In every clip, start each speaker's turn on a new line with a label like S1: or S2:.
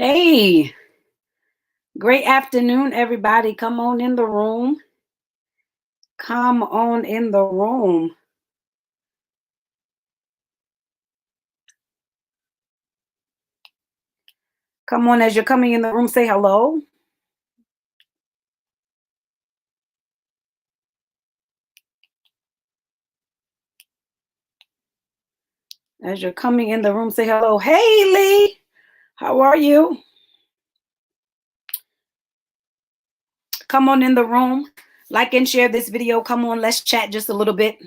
S1: Hey, great afternoon, everybody. Come on in the room. Come on in the room. Come on, as you're coming in the room, say hello. As you're coming in the room, say hello. Hey, Lee, how are you? Come on in the room. Like and share this video. Come on, let's chat just a little bit.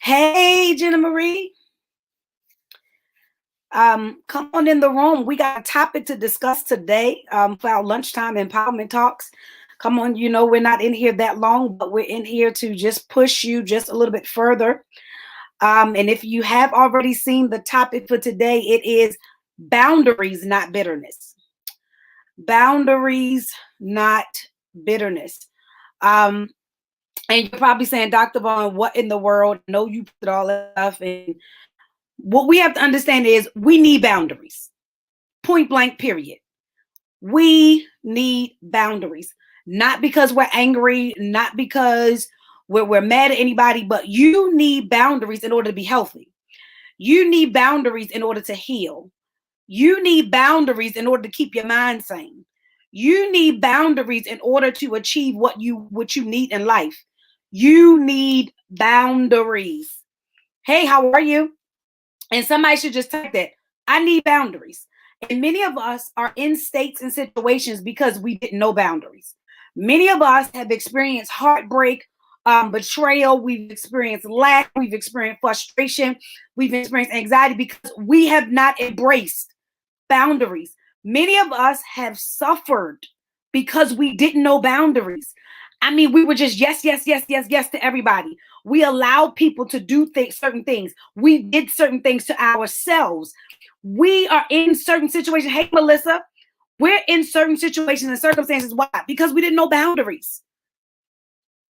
S1: Hey, Jenna Marie. Come on in the room. We got a topic to discuss today for our lunchtime empowerment talks. Come on, you know we're not in here that long, but we're in here to just push you just a little bit further. And if you have already seen the topic for today, it is boundaries, not bitterness. Boundaries, not bitterness. And you're probably saying, Dr. Vaughn, what in the world? No, you put all that stuff in. What we have to understand is we need boundaries. Point blank, period. We need boundaries. Not because we're angry, not because we're mad at anybody, but you need boundaries in order to be healthy. You need boundaries in order to heal. You need boundaries in order to keep your mind sane. You need boundaries in order to achieve what you need in life. You need boundaries. Hey, how are you? And somebody should just type that. I need boundaries. And many of us are in states and situations because we didn't know boundaries. Many of us have experienced heartbreak, betrayal. We've experienced lack. We've experienced frustration. We've experienced anxiety because we have not embraced boundaries. Many of us have suffered because we didn't know boundaries. I mean, we were just yes, yes, yes, yes, yes to everybody. We allowed people to do certain things. We did certain things to ourselves. We are in certain situations. Hey, Melissa, we're in certain situations and circumstances. Why? Because we didn't know boundaries.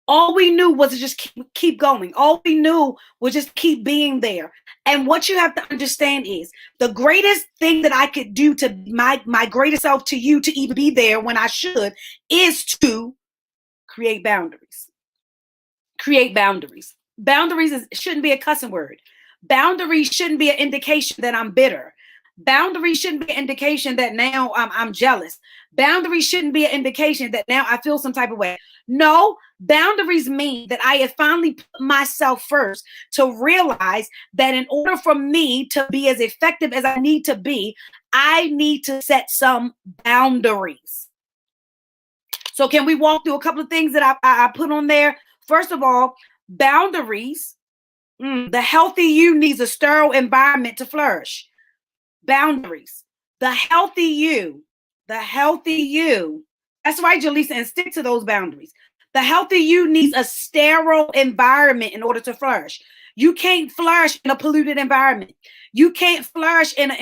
S1: All we knew was to just keep going. All we knew was just keep being there. And what you have to understand is the greatest thing that I could do to my greatest self, to you, to even be there when I should, is to create boundaries. Create boundaries. Boundaries shouldn't be a cussing word. Boundaries shouldn't be an indication that I'm bitter. Boundaries shouldn't be an indication that now I'm jealous. Boundaries shouldn't be an indication that now I feel some type of way. No, boundaries mean that I have finally put myself first to realize that in order for me to be as effective as I need to be, I need to set some boundaries. So can we walk through a couple of things that I put on there? First of all, boundaries. The healthy you needs a sterile environment to flourish. Boundaries. The healthy you. The healthy you. That's right, Jaleesa, and stick to those boundaries. The healthy you needs a sterile environment in order to flourish. You can't flourish in a polluted environment. You can't flourish in a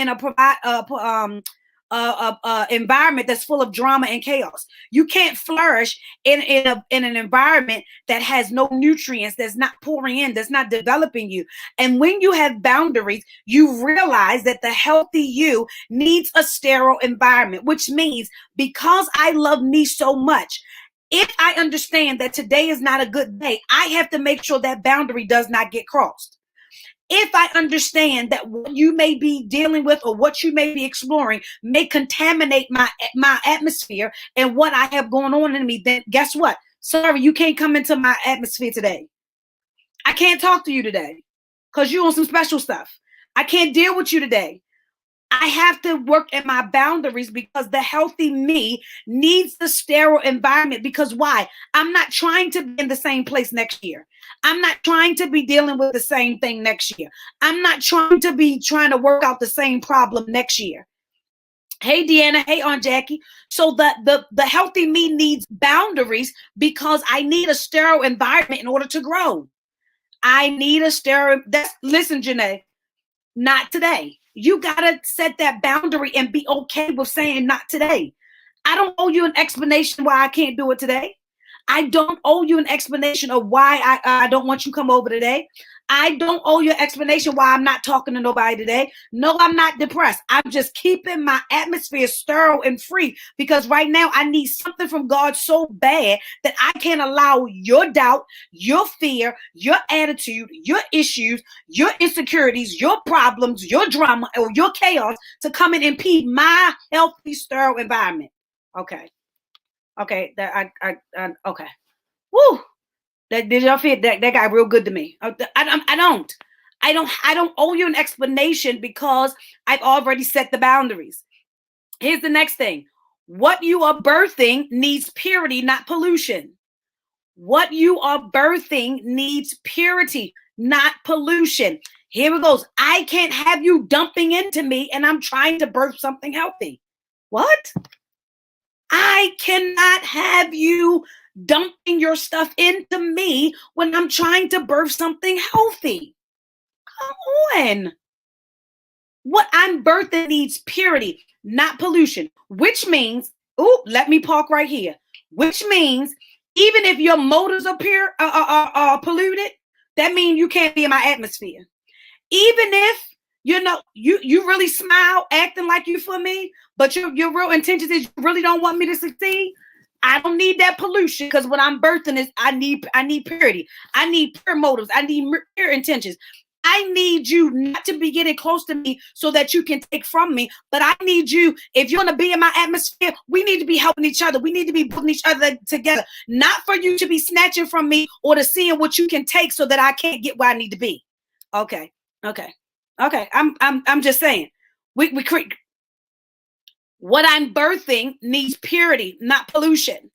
S1: environment that's full of drama and chaos. You can't flourish in an environment that has no nutrients, that's not pouring in, that's not developing you. And when you have boundaries, you realize that the healthy you needs a sterile environment, which means because I love me so much, if I understand that today is not a good day, I have to make sure that boundary does not get crossed. If I understand that what you may be dealing with or what you may be exploring may contaminate my atmosphere and what I have going on in me, then guess what? Sorry, you can't come into my atmosphere today. I can't talk to you today because you're on some special stuff. I can't deal with you today. I have to work at my boundaries because the healthy me needs the sterile environment. Because why? I'm not trying to be in the same place next year. I'm not trying to be dealing with the same thing next year. I'm not trying to work out the same problem next year. Hey, Deanna. Hey, Aunt Jackie. So the healthy me needs boundaries because I need a sterile environment in order to grow. I need a sterile. Listen, Janae, not today. You got to set that boundary and be okay with saying not today. I don't owe you an explanation why I can't do it today. I don't owe you an explanation of why I don't want you to come over today. I don't owe you an explanation why I'm not talking to nobody today. No, I'm not depressed. I'm just keeping my atmosphere sterile and free because right now I need something from God so bad that I can't allow your doubt, your fear, your attitude, your issues, your insecurities, your problems, your drama, or your chaos to come and impede my healthy, sterile environment. Okay. Okay. Okay. Woo. Did y'all feel that got real good to me? I don't owe you an explanation because I've already set the boundaries. Here's the next thing. What you are birthing needs purity, not pollution. What you are birthing needs purity, not pollution. Here it goes. I can't have you dumping into me and I'm trying to birth something healthy. What? I cannot have you dumping your stuff into me when I'm trying to birth something healthy. Come on. What I'm birthing needs purity, not pollution, which means, let me park right here, which means even if your motives are pure, are polluted, that means you can't be in my atmosphere. Even if you really smile acting like you for me, but your real intention is you really don't want me to succeed. I don't need that pollution because what I'm birthing is I need purity. I need pure motives. I need pure intentions. I need you not to be getting close to me so that you can take from me. But I need you, if you want to be in my atmosphere, we need to be helping each other. We need to be putting each other together. Not for you to be snatching from me or to seeing what you can take so that I can't get where I need to be. Okay. I'm just saying. We create. What I'm birthing needs purity, not pollution.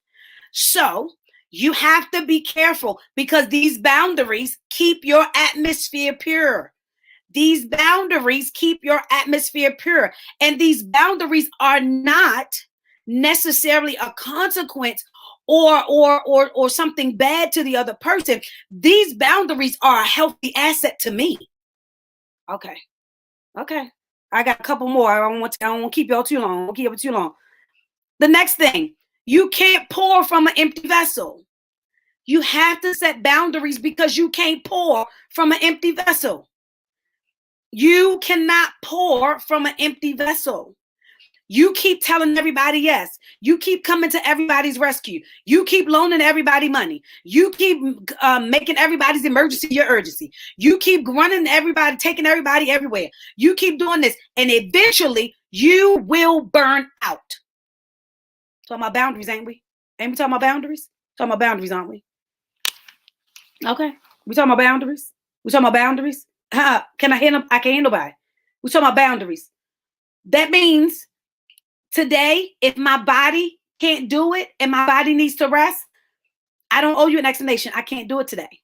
S1: So you have to be careful because these boundaries keep your atmosphere pure. These boundaries keep your atmosphere pure. And these boundaries are not necessarily a consequence or something bad to the other person. These boundaries are a healthy asset to me. Okay. I got a couple more. I don't want to keep y'all too long. I won't keep it too long. The next thing, you can't pour from an empty vessel. You have to set boundaries because you can't pour from an empty vessel. You cannot pour from an empty vessel. You keep telling everybody yes. You keep coming to everybody's rescue. You keep loaning everybody money. You keep making everybody's emergency your urgency. You keep running everybody, taking everybody everywhere. You keep doing this. And eventually you will burn out. Talking about boundaries, ain't we? Ain't we talking about boundaries? Talking about boundaries, aren't we? Okay. We talking about boundaries? We talking about boundaries? Can I hear them? I can't hear nobody. We talking about boundaries. That means today, if my body can't do it and my body needs to rest, I don't owe you an explanation. I can't do it today.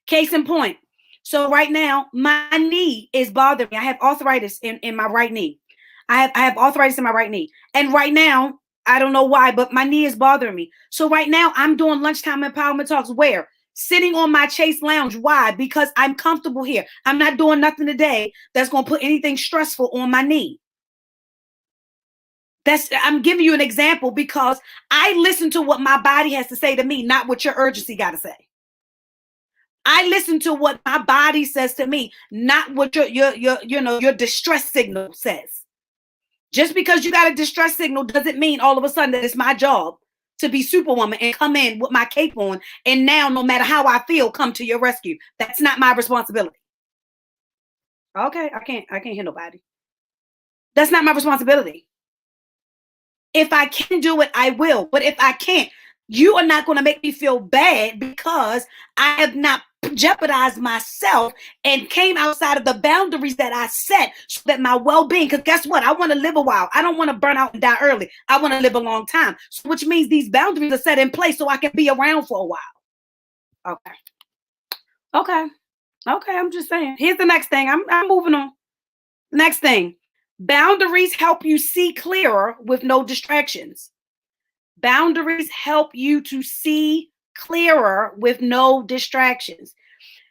S1: Case in point. So right now, my knee is bothering me. I have arthritis in my right knee. I have arthritis in my right knee. And right now, I don't know why, but my knee is bothering me. So right now, I'm doing lunchtime empowerment talks where? Sitting on my Chase lounge. Why? Because I'm comfortable here. I'm not doing nothing today that's going to put anything stressful on my knee. I'm giving you an example because I listen to what my body has to say to me, not what your urgency got to say. I listen to what my body says to me, not what your distress signal says. Just because you got a distress signal doesn't mean all of a sudden that it's my job to be Superwoman and come in with my cape on and now no matter how I feel, come to your rescue. That's not my responsibility. Okay, I can't hear nobody. That's not my responsibility. If I can do it, I will. But if I can't, you are not going to make me feel bad because I have not jeopardized myself and came outside of the boundaries that I set so that my well-being, because guess what? I want to live a while. I don't want to burn out and die early. I want to live a long time, so, which means these boundaries are set in place so I can be around for a while. Okay. I'm just saying. Here's the next thing. I'm moving on. Next thing. Boundaries help you see clearer with no distractions. Boundaries help you to see clearer with no distractions.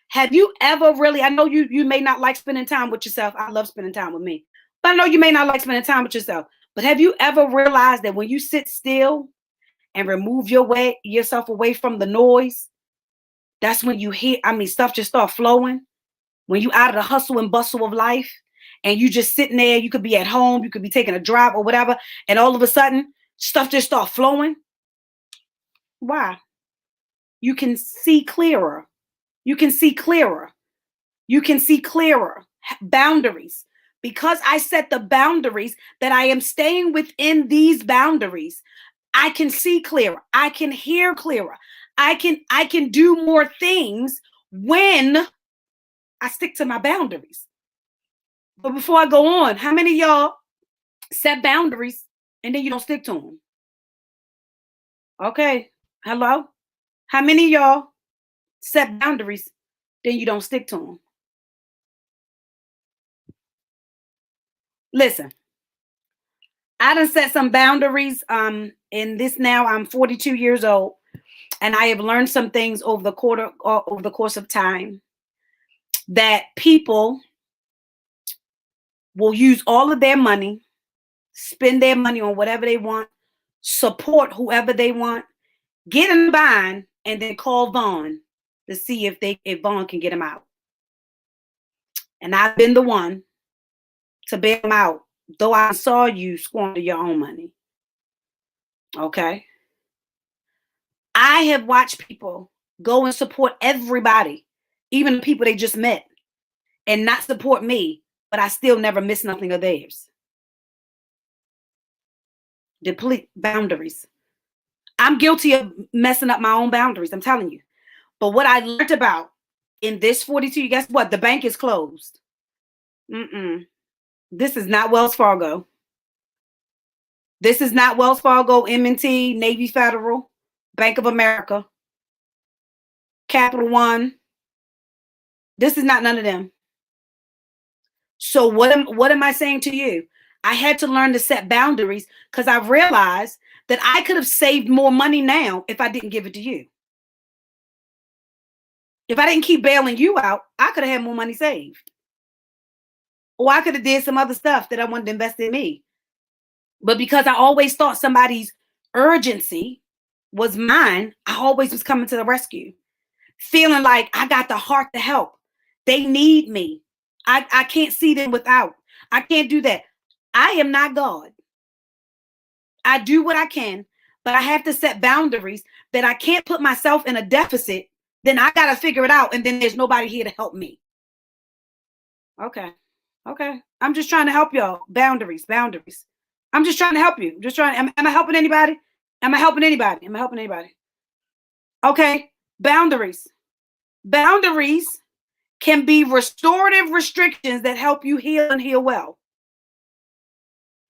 S1: Have you ever really, I know you may not like spending time with yourself. I love spending time with me. But I know you may not like spending time with yourself. But have you ever realized that when you sit still and remove yourself away from the noise, that's when you hear, stuff just start flowing. When you out of the hustle and bustle of life and you just sitting there, you could be at home, you could be taking a drive or whatever, and all of a sudden stuff just start flowing. Why? You can see clearer. You can see clearer. You can see clearer. Boundaries. Because I set the boundaries that I am staying within these boundaries, I can see clearer. I can hear clearer. I can do more things when I stick to my boundaries. But before I go on, how many of y'all set boundaries and then you don't stick to them? Okay. Hello? How many of y'all set boundaries, then you don't stick to them? Listen, I done set some boundaries. In this now, I'm 42 years old, and I have learned some things over the course of time that people will use all of their money, spend their money on whatever they want, support whoever they want, get in the bind, and then call Vaughn to see if Vaughn can get him out. And I've been the one to bail him out, though I saw you squander your own money. Okay. I have watched people go and support everybody, even the people they just met, and not support me, but I still never miss nothing of theirs. Deplete boundaries. I'm guilty of messing up my own boundaries, I'm telling you. But what I learned about in this 42, guess what? The bank is closed. This is not Wells Fargo. This is not Wells Fargo, M&T, Navy Federal, Bank of America, Capital One. This is not none of them. So what am I saying to you? I had to learn to set boundaries because I realized that I could have saved more money now if I didn't give it to you. If I didn't keep bailing you out, I could have had more money saved. Or I could have did some other stuff that I wanted to invest in me. But because I always thought somebody's urgency was mine, I always was coming to the rescue. Feeling like I got the heart to help. They need me. I can't see them without. I can't do that. I am not God. I do what I can, but I have to set boundaries that I can't put myself in a deficit. Then I got to figure it out. And then there's nobody here to help me. Okay. I'm just trying to help y'all. Boundaries. I'm just trying to help you. Am I helping anybody? Am I helping anybody? Okay. Boundaries. Boundaries can be restorative restrictions that help you heal and heal well.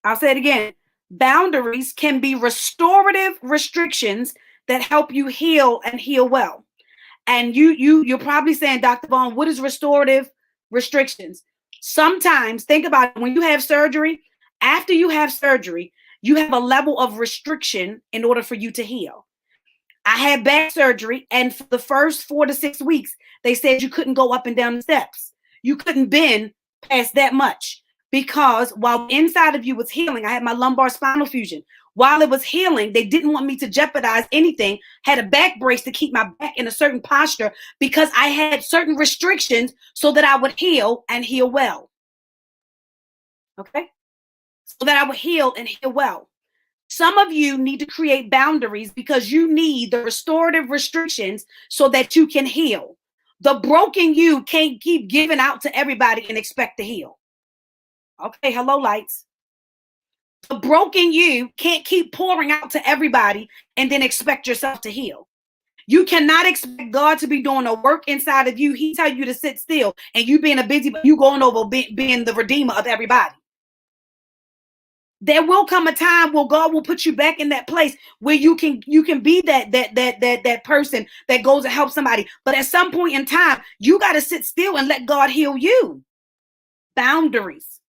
S1: I'll say it again. Boundaries can be restorative restrictions that help you heal and heal well. And you're probably saying, Dr. Vaughn, what is restorative restrictions? Sometimes think about it, when you have surgery, after you have surgery, you have a level of restriction in order for you to heal. I had back surgery, and for the first 4 to 6 weeks, they said you couldn't go up and down the steps. You couldn't bend past that much because while inside of you was healing, I had my lumbar spinal fusion. While it was healing, they didn't want me to jeopardize anything. Had a back brace to keep my back in a certain posture because I had certain restrictions so that I would heal and heal well. Okay? So that I would heal and heal well. Some of you need to create boundaries because you need the restorative restrictions so that you can heal. The broken you can't keep giving out to everybody and expect to heal. Okay, hello, lights. The broken you can't keep pouring out to everybody and then expect yourself to heal. You cannot expect God to be doing a work inside of you. He tell you to sit still and you being a busy, you going over being the redeemer of everybody. There will come a time where God will put you back in that place where you can be that person that goes and helps somebody. But at some point in time, you got to sit still and let God heal you. Boundaries.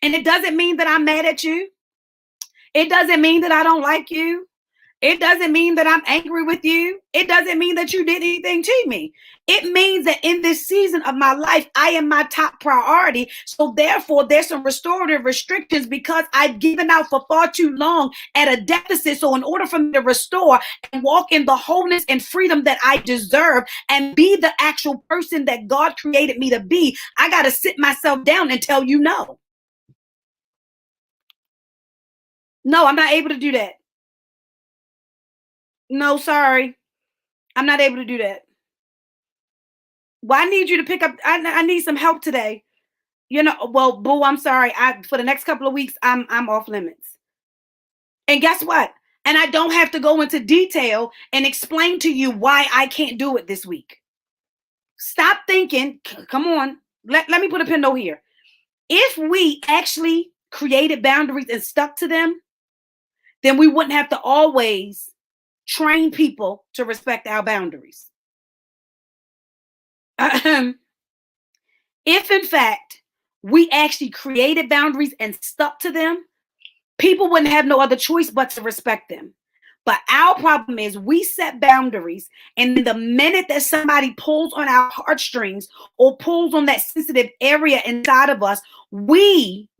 S1: And it doesn't mean that I'm mad at you. It doesn't mean that I don't like you. It doesn't mean that I'm angry with you. It doesn't mean that you did anything to me. It means that in this season of my life, I am my top priority. So therefore, there's some restorative restrictions because I've given out for far too long at a deficit. So in order for me to restore and walk in the wholeness and freedom that I deserve and be the actual person that God created me to be, I got to sit myself down and tell you no. No, I'm not able to do that. No, sorry. I'm not able to do that. Well, I need you to pick up. I need some help today. Well, boo, I'm sorry. I For the next couple of weeks, I'm off limits. And guess what? And I don't have to go into detail and explain to you why I can't do it this week. Stop thinking. Come on. Let me put a pin note here. If we actually created boundaries and stuck to them, then we wouldn't have to always train people to respect our boundaries. If in fact we actually created boundaries and stuck to them, people wouldn't have no other choice but to respect them. But our problem is we set boundaries, and the minute that somebody pulls on our heartstrings or pulls on that sensitive area inside of us, we,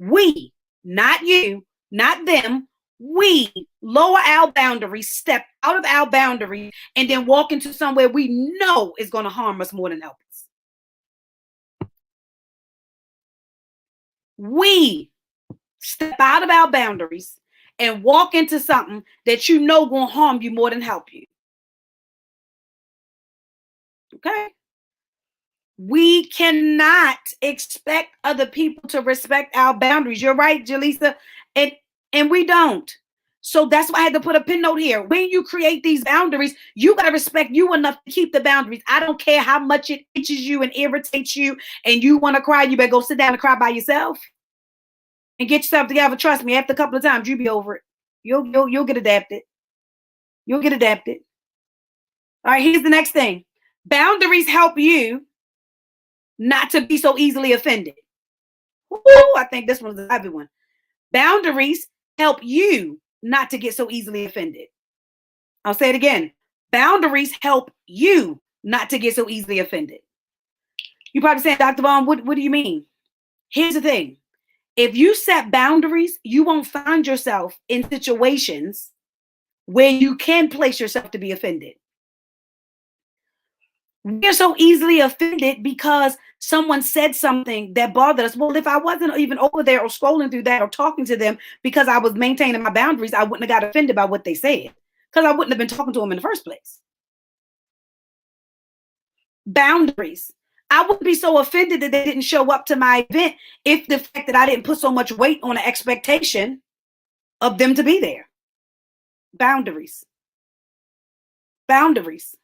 S1: not you, not them, we lower our boundaries, step out of our boundaries, and then walk into somewhere we know is going to harm us more than help us. We step out of our boundaries and walk into something that you know going to harm you more than help you. Okay? We cannot expect other people to respect our boundaries. You're right, Jaleesa. And we don't. So that's why I had to put a pin note here. When you create these boundaries, you got to respect you enough to keep the boundaries. I don't care how much it itches you and irritates you and you want to cry, you better go sit down and cry by yourself. And get yourself together. Trust me, after a couple of times, you'll be over it. You'll get adapted. You'll get adapted. All right, here's the next thing. Boundaries help you not to be so easily offended. Ooh, I think this one's a heavy one. Boundaries help you not to get so easily offended. I'll say it again. Boundaries help you not to get so easily offended. You probably saying, Dr. Vaughn, what do you mean? Here's the thing. If you set boundaries, you won't find yourself in situations where you can place yourself to be offended. We're so easily offended because someone said something that bothered us. Well, if I wasn't even over there or scrolling through that or talking to them because I was maintaining my boundaries, I wouldn't have got offended by what they said because I wouldn't have been talking to them in the first place. Boundaries. I wouldn't be so offended that they didn't show up to my event if the fact that I didn't put so much weight on an expectation of them to be there. Boundaries. Boundaries.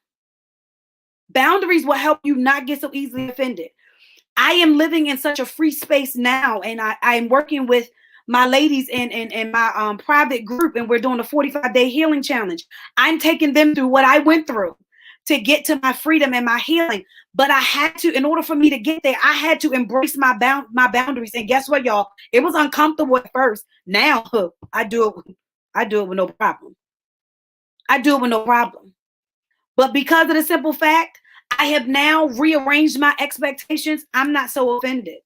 S1: Boundaries will help you not get so easily offended. I am living in such a free space now, and I'm working with my ladies in my private group, and we're doing a 45-day healing challenge. I'm taking them through what I went through to get to my freedom and my healing. But I had to, in order for me to get there, I had to embrace my boundaries. And guess what, y'all? It was uncomfortable at first. Now I do it with no problem. I do it with no problem. But because of the simple fact, I have now rearranged my expectations. I'm not so offended.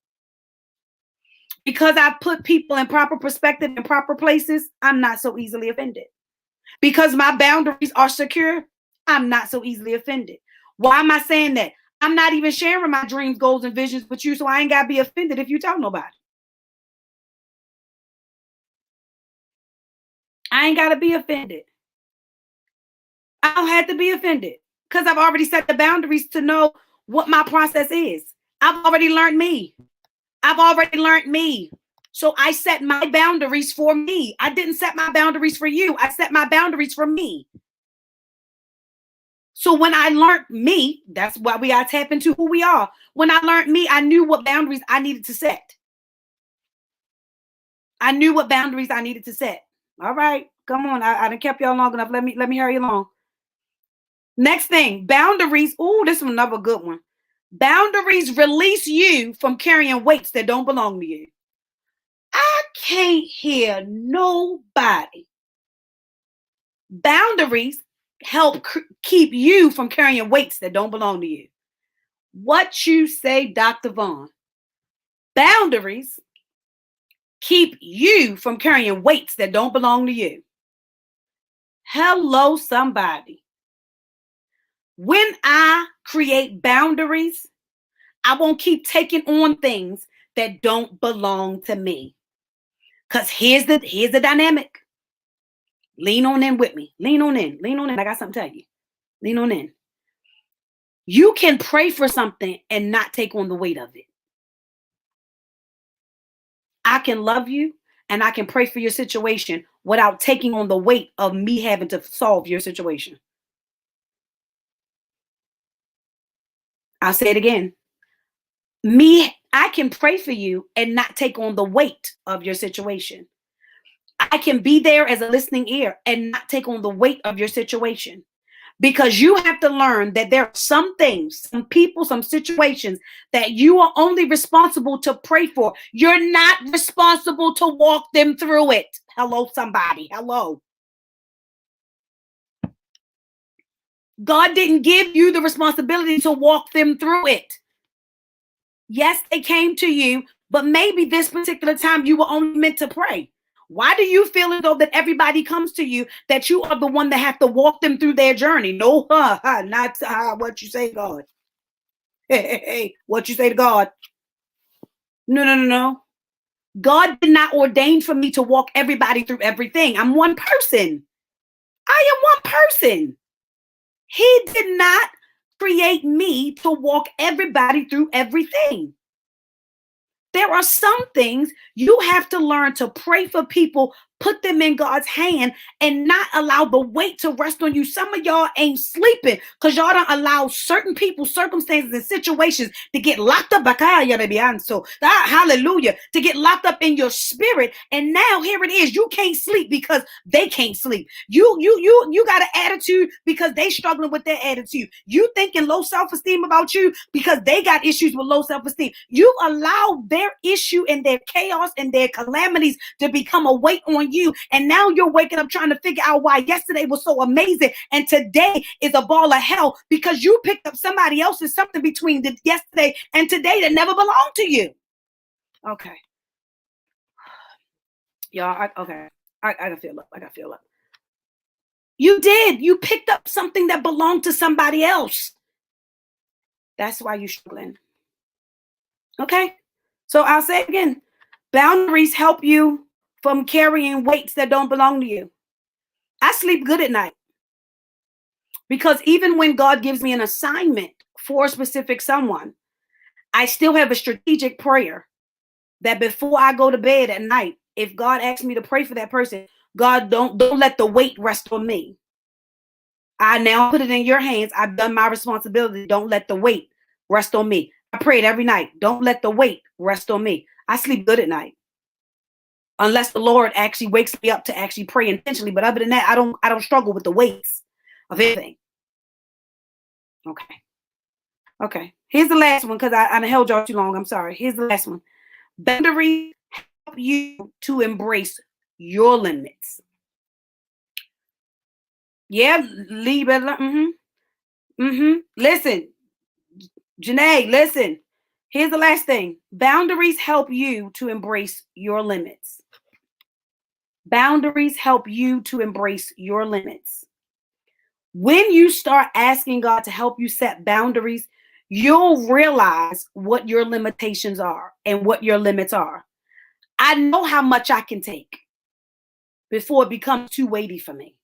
S1: Because I've put people in proper perspective in proper places, I'm not so easily offended. Because my boundaries are secure, I'm not so easily offended. Why am I saying that? I'm not even sharing my dreams, goals, and visions with you, so I ain't got to be offended if you tell nobody. I ain't got to be offended. I don't have to be offended because I've already set the boundaries to know what my process is. I've already learned me. So I set my boundaries for me. I didn't set my boundaries for you. I set my boundaries for me. So when I learned me, that's why we got to tap into who we are. When I learned me, I knew what boundaries I needed to set. I knew what boundaries I needed to set. All right, come on. I done kept y'all long enough. Let me hurry along. Next thing, boundaries. Oh, this is another good one. Boundaries release you from carrying weights that don't belong to you. I can't hear nobody Boundaries help keep you from carrying weights that don't belong to you. What you say, Dr. Vaughn? Boundaries keep you from carrying weights that don't belong to you. Hello, somebody. When I create boundaries, I won't keep taking on things that don't belong to me. Because here's the dynamic. Lean on in with me. Lean on in. Lean on in. I got something to tell you. Lean on in. You can pray for something and not take on the weight of it. I can love you and I can pray for your situation without taking on the weight of me having to solve your situation. I'll say it again. I can pray for you and not take on the weight of your situation. I can be there as a listening ear and not take on the weight of your situation. Because you have to learn that there are some things, some people, some situations that you are only responsible to pray for. You're not responsible to walk them through it. Hello, somebody. Hello. God didn't give you the responsibility to walk them through it. Yes, they came to you, but maybe this particular time you were only meant to pray. Why do you feel as though that everybody comes to you, that you are the one that have to walk them through their journey? No, not what you say, God. Hey, what you say to God? No. God did not ordain for me to walk everybody through everything. I'm one person. I am one person. He did not create me to walk everybody through everything. There are some things you have to learn to pray for people, put them in God's hand, and not allow the weight to rest on you. Some of y'all ain't sleeping because y'all don't allow certain people, circumstances, and situations to get locked up. Hallelujah. To get locked up in your spirit. And now here it is. You can't sleep because they can't sleep. You got an attitude because they struggling with their attitude. You thinking low self-esteem about you because they got issues with low self-esteem. You allow their issue and their chaos and their calamities to become a weight on you. And now you're waking up trying to figure out why yesterday was so amazing and today is a ball of hell because you picked up somebody else's something between yesterday and today that never belonged to you. Okay. Y'all, okay. I gotta feel up. You did. You picked up something that belonged to somebody else. That's why you're struggling. Okay? So I'll say it again. Boundaries help you from carrying weights that don't belong to you. I sleep good at night. Because even when God gives me an assignment for a specific someone, I still have a strategic prayer that before I go to bed at night, if God asks me to pray for that person, God, don't let the weight rest on me. I now put it in your hands. I've done my responsibility. Don't let the weight rest on me. I pray it every night. Don't let the weight rest on me. I sleep good at night. Unless the Lord actually wakes me up to actually pray intentionally. But other than that, I don't struggle with the weights of anything. Okay. Here's the last one because I held y'all too long. I'm sorry. Here's the last one. Boundaries help you to embrace your limits. Yeah, leave it. Listen, Janae, listen. Here's the last thing. Boundaries help you to embrace your limits. Boundaries help you to embrace your limits. When you start asking God to help you set boundaries, you'll realize what your limitations are and what your limits are. I know how much I can take before it becomes too weighty for me.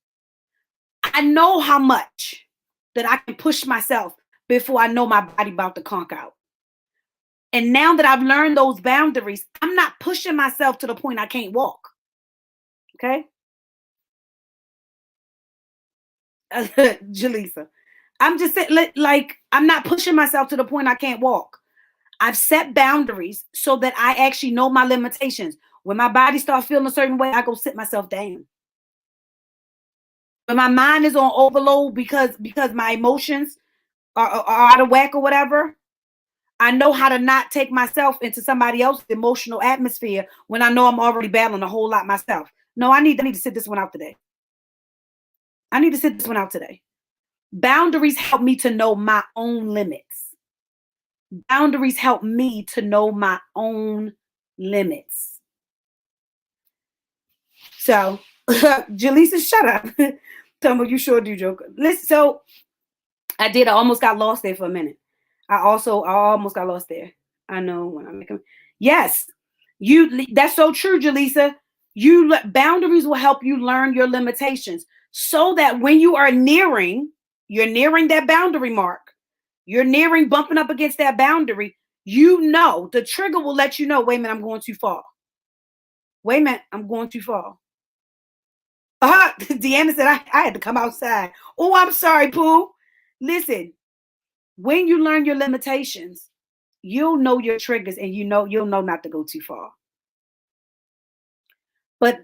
S1: I know how much that I can push myself before I know my body about to conk out. And now that I've learned those boundaries, I'm not pushing myself to the point I can't walk. Okay? Jaleesa. I'm just saying, like, I'm not pushing myself to the point I can't walk. I've set boundaries so that I actually know my limitations. When my body starts feeling a certain way, I go sit myself down. When my mind is on overload because my emotions are out of whack or whatever, I know how to not take myself into somebody else's emotional atmosphere when I know I'm already battling a whole lot myself. No, I need to sit this one out today. I need to sit this one out today. Boundaries help me to know my own limits. Boundaries help me to know my own limits. So, Jaleesa, shut up. Tell me you sure do, Joker. Listen, so I did. I almost got lost there for a minute. I almost got lost there. I know when I'm making. Yes, you. That's so true, Jaleesa. Boundaries will help you learn your limitations, so that when you are you're nearing that boundary mark. You're nearing bumping up against that boundary. You know the trigger will let you know. Wait a minute, I'm going too far. Wait a minute, I'm going too far. Deanna said I had to come outside. Oh, I'm sorry, Pooh. Listen, when you learn your limitations, you'll know your triggers and you'll know not to go too far. But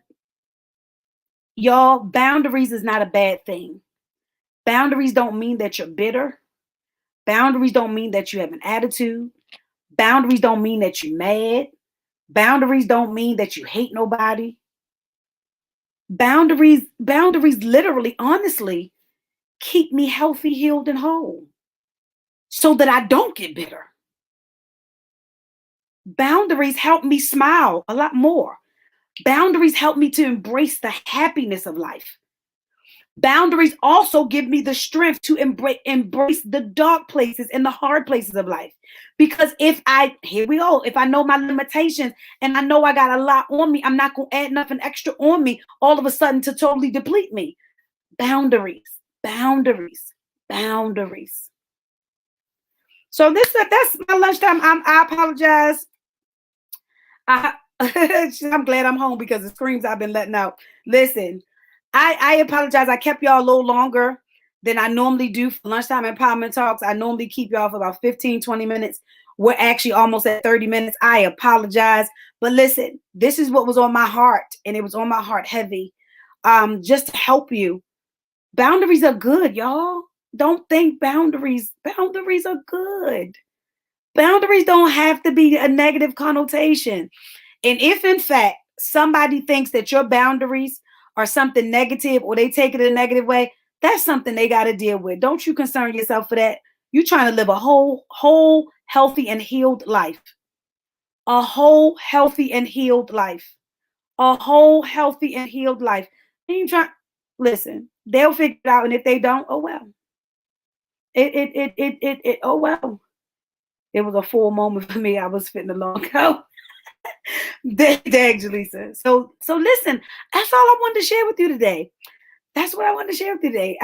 S1: y'all, boundaries is not a bad thing. Boundaries don't mean that you're bitter. Boundaries don't mean that you have an attitude. Boundaries don't mean that you're mad. Boundaries don't mean that you hate nobody. Boundaries literally, honestly, keep me healthy, healed, and whole so that I don't get bitter. Boundaries help me smile a lot more. Boundaries help me to embrace the happiness of life. Boundaries also give me the strength to embrace the dark places and the hard places of life. Because if I know my limitations and I know I got a lot on me, I'm not going to add nothing extra on me all of a sudden to totally deplete me. Boundaries, boundaries, boundaries. So that's my lunchtime. I apologize. I'm glad I'm home because the screams I've been letting out. Listen, I apologize. I kept y'all a little longer than I normally do for lunchtime empowerment talks. I normally keep y'all for about 15, 20 minutes. We're actually almost at 30 minutes. I apologize. But listen, this is what was on my heart, and it was on my heart heavy. Just to help you. Boundaries are good, y'all. Don't think boundaries are good. Boundaries don't have to be a negative connotation. And if in fact somebody thinks that your boundaries are something negative or they take it a negative way, that's something they got to deal with. Don't you concern yourself for that. You're trying to live a whole, healthy and healed life. A whole, healthy and healed life. A whole, healthy and healed life. And you try. Listen, they'll figure it out, and if they don't, oh well. Oh well. It was a full moment for me. I was fitting a long go. Dag, Jaleesa. So listen, that's all I wanted to share with you today. That's what I wanted to share with you today.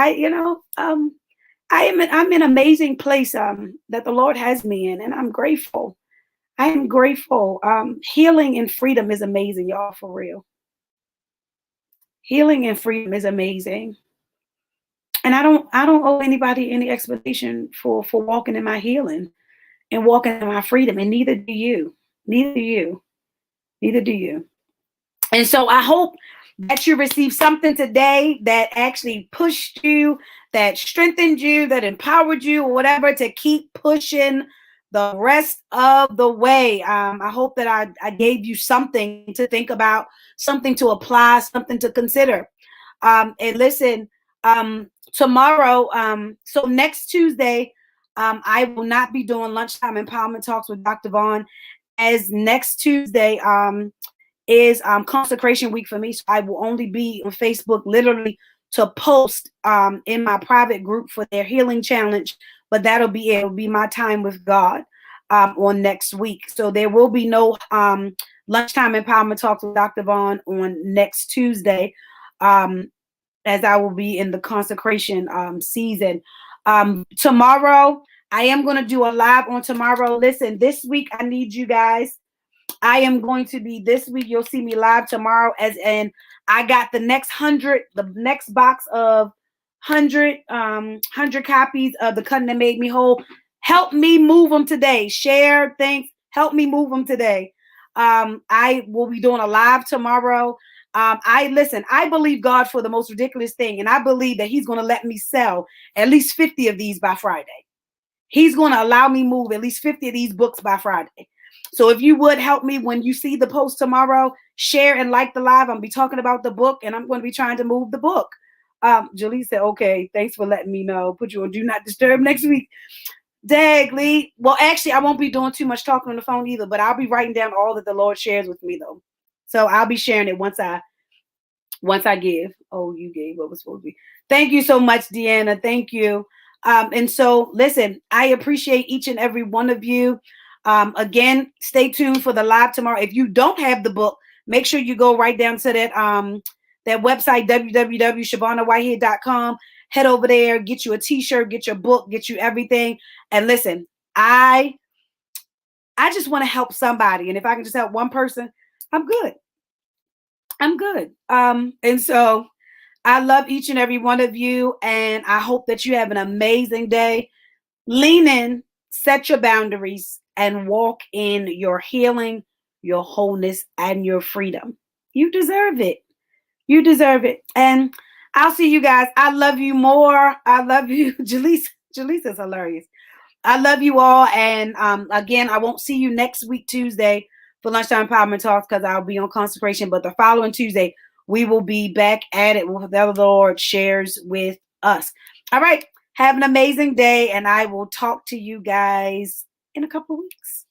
S1: I'm in an amazing place that the Lord has me in, and I'm grateful. I am grateful. Healing and freedom is amazing, y'all, for real. Healing and freedom is amazing. And I don't owe anybody any explanation for walking in my healing and walking in my freedom, and neither do you. Neither do you. Neither do you. And so I hope that you received something today that actually pushed you, that strengthened you, that empowered you, or whatever, to keep pushing the rest of the way. I hope that I gave you something to think about, something to apply, something to consider. And listen, tomorrow, so next Tuesday, I will not be doing lunchtime empowerment talks with Dr. Vaughn, as next Tuesday is consecration week for me. So I will only be on Facebook literally to post in my private group for their healing challenge. But that'll be it. It'll be my time with God on next week. So there will be no lunchtime empowerment talks with Dr. Vaughn on next Tuesday, as I will be in the consecration season. Tomorrow, I am going to do a live on tomorrow. Listen, this week I need you guys. I am going to be this week. You'll see me live tomorrow, as in I got the next box of 100 copies of The Cutting That Made Me Whole. Help me move them today. Share things. Help me move them today. I will be doing a live tomorrow. I believe God for the most ridiculous thing, and I believe that He's going to let me sell at least 50 of these by Friday. He's going to allow me move at least 50 of these books by Friday. So if you would help me when you see the post tomorrow, share and like the live. I'm be talking about the book, and I'm going to be trying to move the book. Jalise said, okay, thanks for letting me know. Put you on do not disturb next week. Dag, Lee. Well, actually, I won't be doing too much talking on the phone either, but I'll be writing down all that the Lord shares with me though. So I'll be sharing it once I give. Oh, you gave what was supposed to be. Thank you so much, Deanna. Thank you. And so, listen, I appreciate each and every one of you. Again, stay tuned for the live tomorrow. If you don't have the book, make sure you go right down to that website, www.shabonawhitehead.com. Head over there, get you a t-shirt, get your book, get you everything. And listen, I just want to help somebody. And if I can just help one person, I'm good. I'm good. And so I love each and every one of you, and I hope that you have an amazing day. Lean in, set your boundaries, and walk in your healing, your wholeness, and your freedom. You deserve it. You deserve it. And I'll see you guys. I love you more. I love you. Jaleesa is hilarious. I love you all. And again, I won't see you next week, Tuesday, for Lunchtime Empowerment Talks because I'll be on consecration. But the following Tuesday, we will be back at it with whatever the Lord shares with us. All right. Have an amazing day. And I will talk to you guys in a couple of weeks.